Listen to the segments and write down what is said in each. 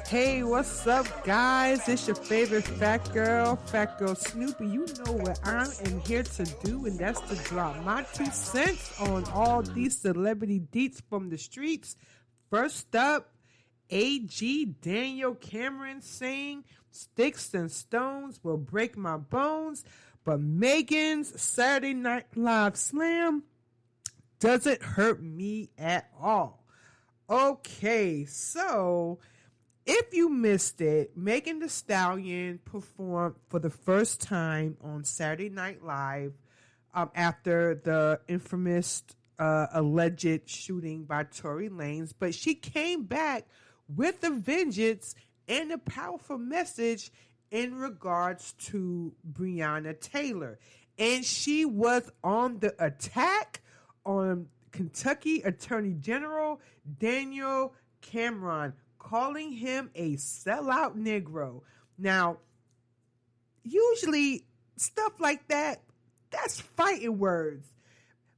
Hey, what's up, guys? It's your favorite Fat Girl Snoopy. You know what I am here to do, and that's to drop my 2 cents on all these celebrity deets from the streets. First up, AG Daniel Cameron saying, "Sticks and stones will break my bones, but Megan's Saturday Night Live slam doesn't hurt me at all." Okay, so if you missed it, Megan Thee Stallion performed for the first time on Saturday Night Live after the infamous alleged shooting by Tory Lanez. But she came back with a vengeance and a powerful message in regards to Breonna Taylor. And she was on the attack on Kentucky Attorney General Daniel Cameron, calling him a sellout Negro. Now, usually stuff like that, that's fighting words.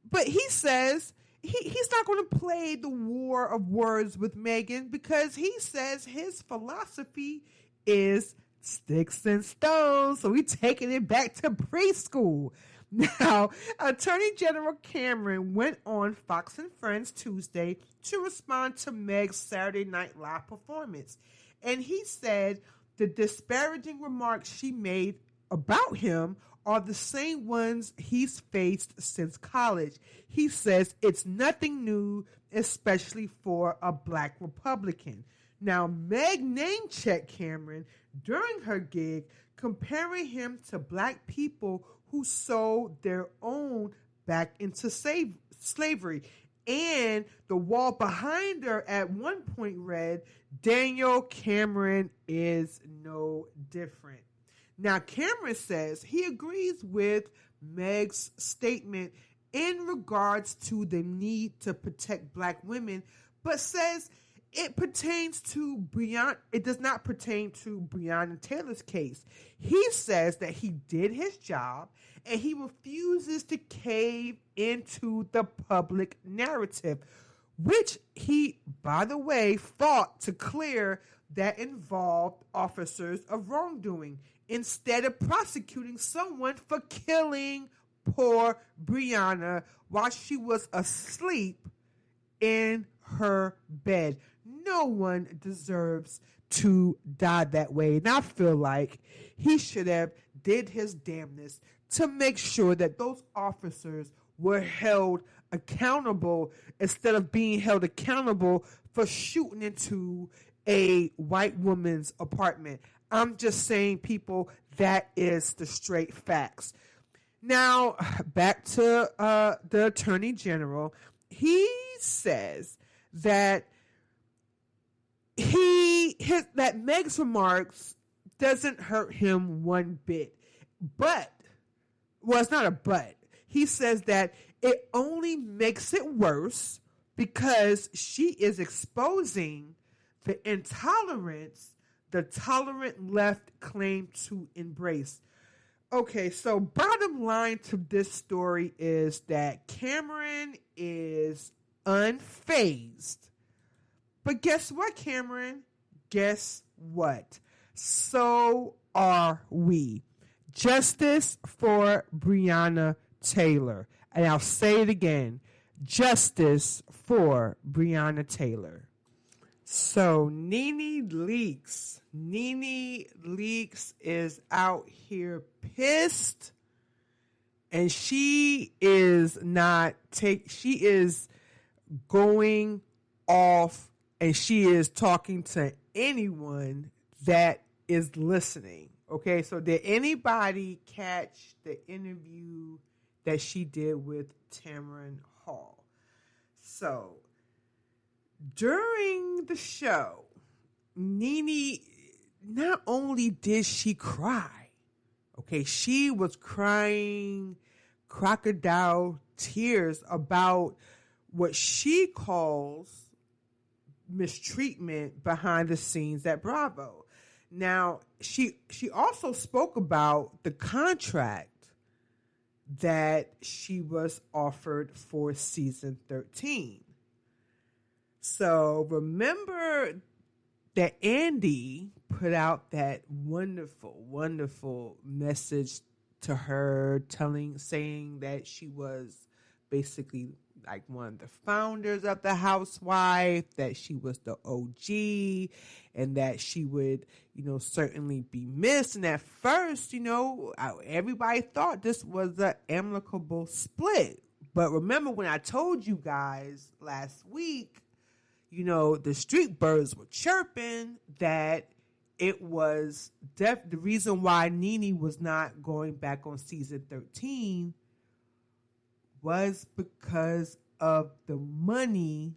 But he says he's not going to play the war of words with Megan because he says his philosophy is sticks and stones. So he's taking it back to preschool. Now, Attorney General Cameron went on Fox and Friends Tuesday to respond to Meg's Saturday Night Live performance. And he said the disparaging remarks she made about him are the same ones he's faced since college. He says it's nothing new, especially for a black Republican. Now, Meg name-checked Cameron during her gig, comparing him to black people who sold their own back into slavery. And the wall behind her at one point read, "Daniel Cameron is no different." Now, Cameron says he agrees with Meg's statement in regards to the need to protect black women, but says it does not pertain to Breonna Taylor's case. He says that he did his job and he refuses to cave into the public narrative, which he, by the way, fought to clear that involved officers of wrongdoing instead of prosecuting someone for killing poor Breonna while she was asleep in her bed. No one deserves to die that way. And I feel like he should have did his damnness to make sure that those officers were held accountable instead of being held accountable for shooting into a white woman's apartment. I'm just saying, people, that is the straight facts. Now, back to the Attorney General. He says that that Meg's remarks doesn't hurt him one bit. But, well, it's not a but. He says that it only makes it worse because she is exposing the intolerance the tolerant left claim to embrace. Okay, so bottom line to this story is that Cameron is unfazed. But guess what, Cameron? Guess what? So are we. Justice for Breonna Taylor. And I'll say it again. Justice for Breonna Taylor. So Nene Leakes is out here pissed, and she is going off, and she is talking to anyone that is listening. Okay, so did anybody catch the interview that she did with Tamron Hall? So during the show, Nene, not only did she cry, okay, she was crying crocodile tears about what she calls mistreatment behind the scenes at Bravo. Now, she also spoke about the contract that she was offered for season 13. So remember that Andy put out that wonderful, wonderful message to her, saying that she was basically like one of the founders of the housewife, that she was the OG, and that she would, certainly be missed. And at first, everybody thought this was an amicable split. But remember when I told you guys last week, the street birds were chirping that it was the reason why Nene was not going back on season 13 was because of the money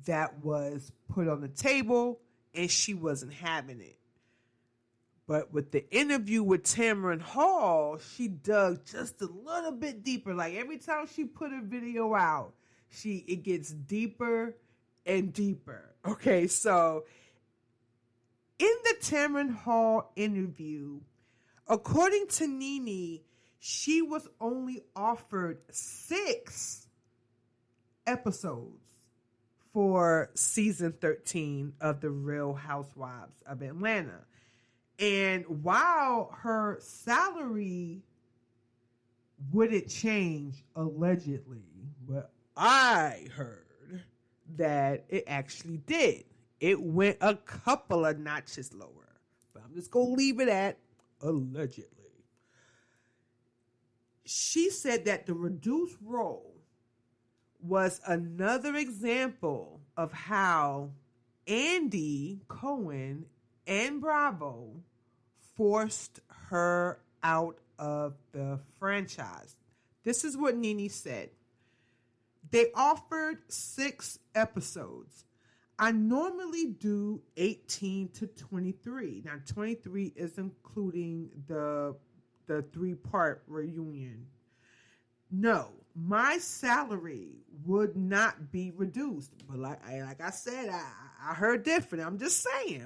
that was put on the table, and she wasn't having it. But with the interview with Tamron Hall, she dug just a little bit deeper. Like every time she put a video out, it gets deeper and deeper. Okay, so in the Tamron Hall interview, according to Nene, she was only offered 6 episodes for season 13 of The Real Housewives of Atlanta. And while her salary wouldn't change, allegedly, but I heard that it actually did. It went a couple of notches lower. But I'm just going to leave it at allegedly. She said that the reduced role was another example of how Andy Cohen and Bravo forced her out of the franchise. This is what Nene said. They offered 6 episodes. I normally do 18 to 23. Now, 23 is including the 3-part reunion. No, my salary would not be reduced. But like I said, I heard different. I'm just saying.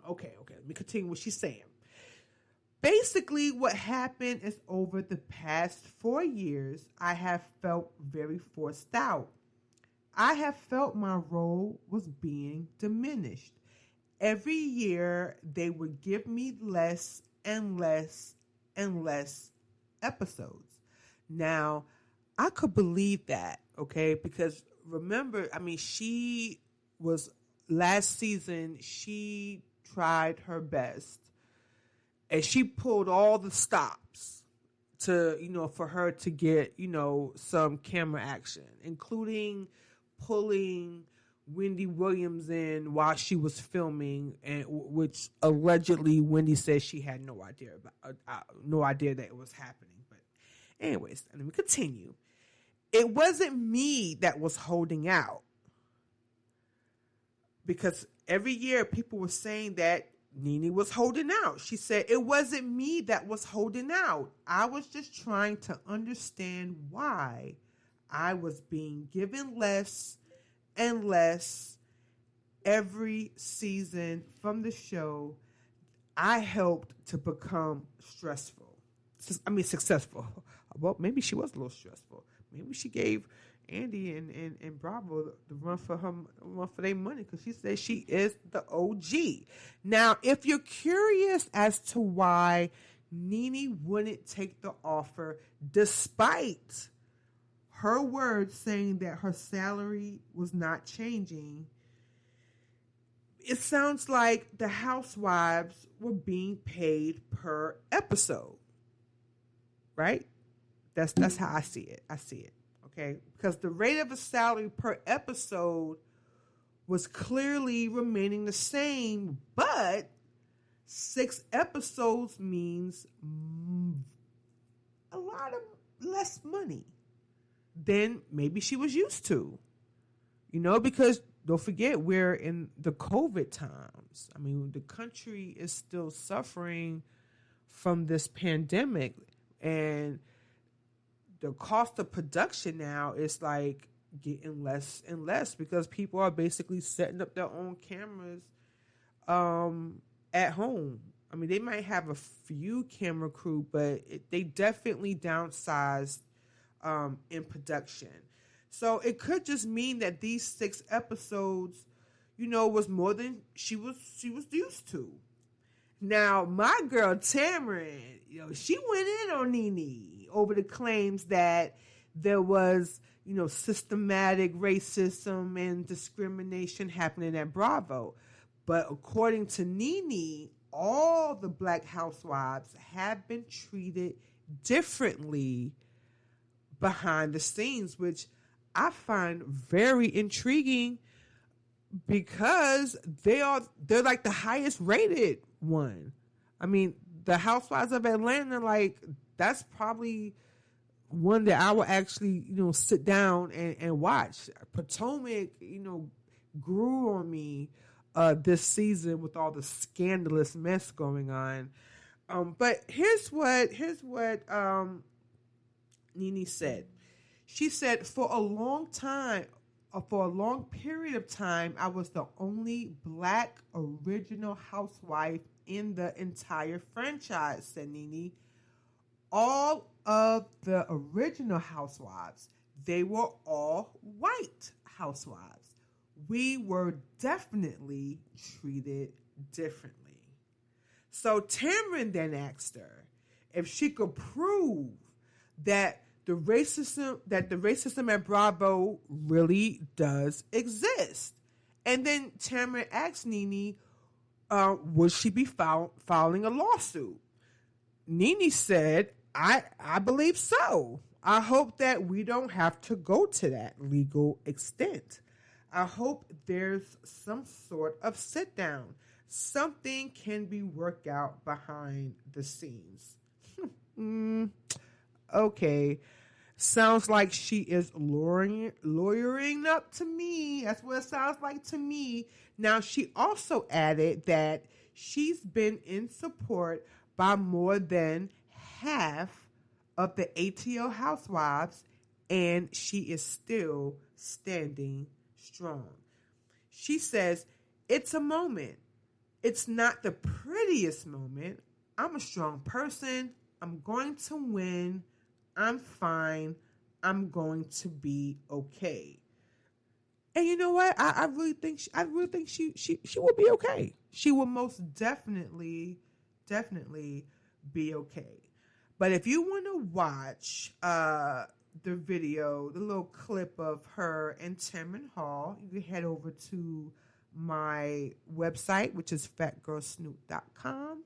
Okay. Let me continue what she's saying. Basically, what happened is over the past 4 years, I have felt very forced out. I have felt my role was being diminished. Every year, they would give me less and less and less episodes. Now, I could believe that, okay? Because remember, she was, last season, she tried her best. And she pulled all the stops to, for her to get, some camera action, including pulling Wendy Williams in while she was filming, and which allegedly Wendy said she had no idea that it was happening. But anyways, let me continue. It wasn't me that was holding out, because every year people were saying that Nene was holding out. She said, it wasn't me that was holding out. I was just trying to understand why I was being given less and less every season from the show. I helped to become successful. Well, maybe she was a little stressful. Maybe she gave Andy and Bravo the run for their money, because she said she is the OG. Now, if you're curious as to why Nene wouldn't take the offer, despite her words saying that her salary was not changing, it sounds like the housewives were being paid per episode, right? That's how I see it. Okay, because the rate of a salary per episode was clearly remaining the same, but 6 episodes means a lot of less money than maybe she was used to. Because don't forget, we're in the COVID times. The country is still suffering from this pandemic, and the cost of production now is like getting less and less, because people are basically setting up their own cameras at home. They might have a few camera crew, but they definitely downsized in production. So it could just mean that these 6 episodes, was more than she was used to. Now, my girl Tamron, she went in on Nene over the claims that there was, systematic racism and discrimination happening at Bravo. But according to Nene, all the Black housewives have been treated differently behind the scenes, which I find very intriguing because they're like the highest rated one. I mean, the Housewives of Atlanta, like, that's probably one that I will actually, sit down and watch. Potomac, grew on me this season with all the scandalous mess going on. But here's what Nene said. She said, for a long period of time, I was the only Black original housewife in the entire franchise, said Nene. All of the original housewives, they were all white housewives. We were definitely treated differently. So Tamron then asked her if she could prove that the racism at Bravo really does exist. And then Tamron asked Nene, would she be filing a lawsuit? Nene said, I believe so. I hope that we don't have to go to that legal extent. I hope there's some sort of sit down. Something can be worked out behind the scenes. Okay. Sounds like she is lawyering up to me. That's what it sounds like to me. Now, she also added that she's been in support by more than half of the ATL housewives, and she is still standing strong. She says, it's a moment. It's not the prettiest moment. I'm a strong person. I'm going to win. I'm fine. I'm going to be okay. And you know what? I really think she will be okay. She will most definitely be okay. But if you want to watch the video, the little clip of her and Tamron Hall, you can head over to my website, which is fatgirlsnoop.com.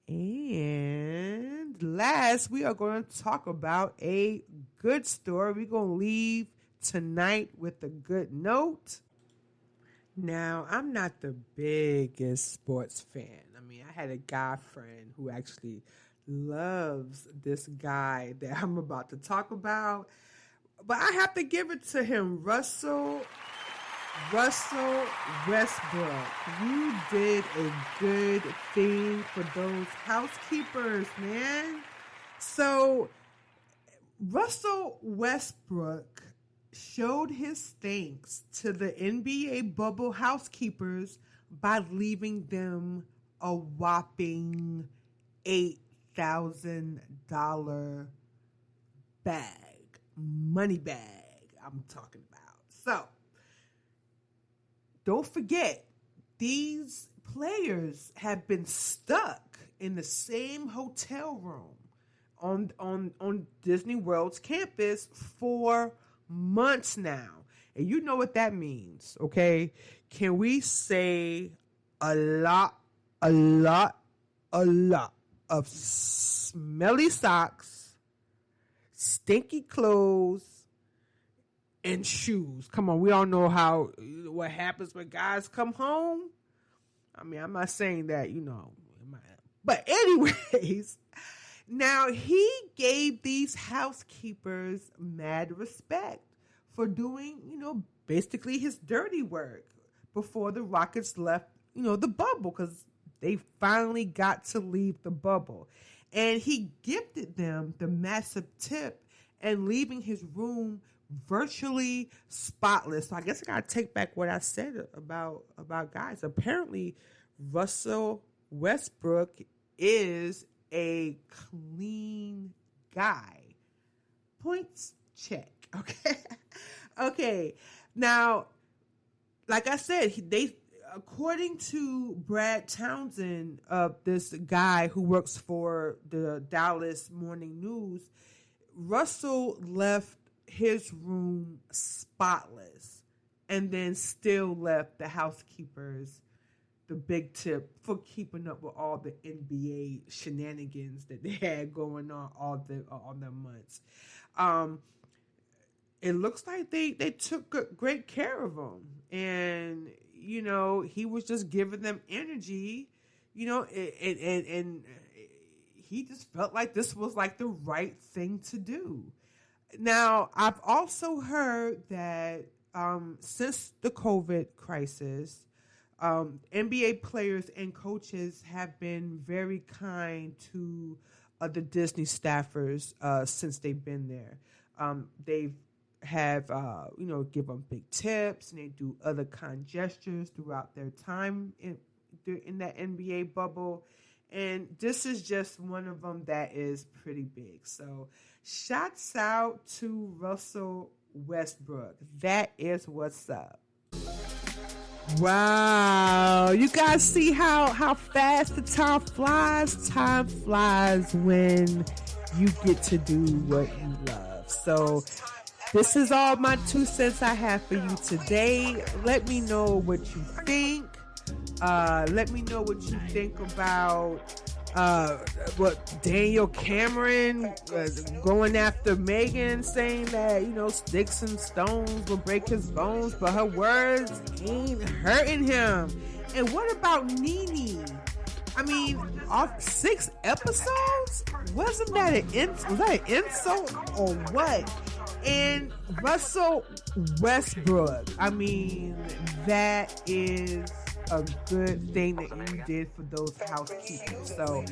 And last, we are going to talk about a good story. We're going to leave tonight with a good note. Now, I'm not the biggest sports fan. I mean, I had a guy friend who actually loves this guy that I'm about to talk about. But I have to give it to him, Russell Westbrook. You did a good thing for those housekeepers, man. So, Russell Westbrook showed his thanks to the NBA bubble housekeepers by leaving them a whopping $8,000 money bag I'm talking about. So, don't forget, these players have been stuck in the same hotel room on Disney World's campus for months now. And you know what that means, okay? Can we say a lot of smelly socks, stinky clothes, and shoes? Come on, we all know what happens when guys come home. I mean, I'm not saying that, but anyways, now he gave these housekeepers mad respect for doing, basically his dirty work before the Rockets left, the bubble, because they finally got to leave the bubble. And he gifted them the massive tip and leaving his room virtually spotless. So I guess I gotta take back what I said about guys. Apparently, Russell Westbrook is a clean guy. Points check. Okay. Okay. Now, like I said, they according to Brad Townsend, this guy who works for the Dallas Morning News, Russell left his room spotless and then still left the housekeepers the big tip for keeping up with all the NBA shenanigans that they had going on all the months. It looks like they took great care of him, and he was just giving them energy, and he just felt like this was like the right thing to do. Now, I've also heard that since the COVID crisis, NBA players and coaches have been very kind to the Disney staffers since they've been there. They've have give them big tips, and they do other kind gestures throughout their time in that NBA bubble. And this is just one of them that is pretty big. So shouts out to Russell Westbrook. That is what's up. Wow. You guys see how fast the time flies? Time flies when you get to do what you love. So this is all my 2 cents I have for you today. Let me know what you think. Let me know what you think about what Daniel Cameron going after Megan, saying that sticks and stones will break his bones, but her words ain't hurting him. And what about Nene? I mean, off 6 episodes, wasn't that an insult or what? And Russell Westbrook, I mean, that is a good thing that you did for those housekeepers. So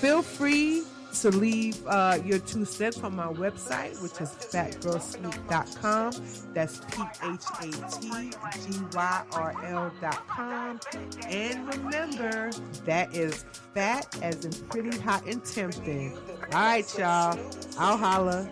feel free to leave your 2 cents on my website, which is fatgirlsneak.com. That's PHATGYRL.com. And remember, that is fat as in pretty, hot, and tempting. All right, y'all. I'll holla.